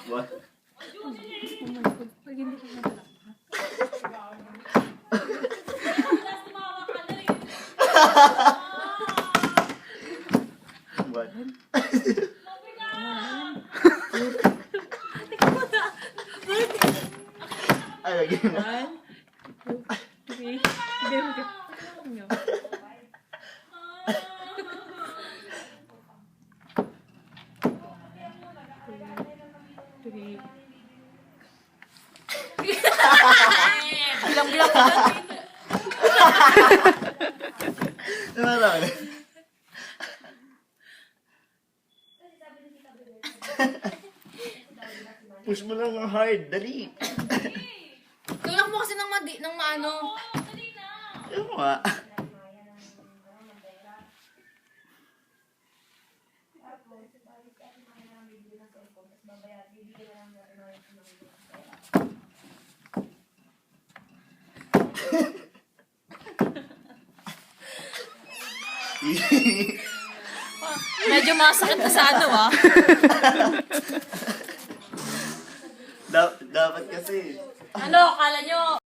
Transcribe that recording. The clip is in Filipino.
What? Pag hindi ka natalak. What? Ay, lagi mo. 1, 2, 3. Hindi mo ka. Ano? 3. Bilang-bilang ko lang. Marami. Push mo lang ang hard. Dali. Tulak mo kasi ng maano. Ano mo nga? Medyo masakit na sa ano Dapat kasi. Ano, kala nyo?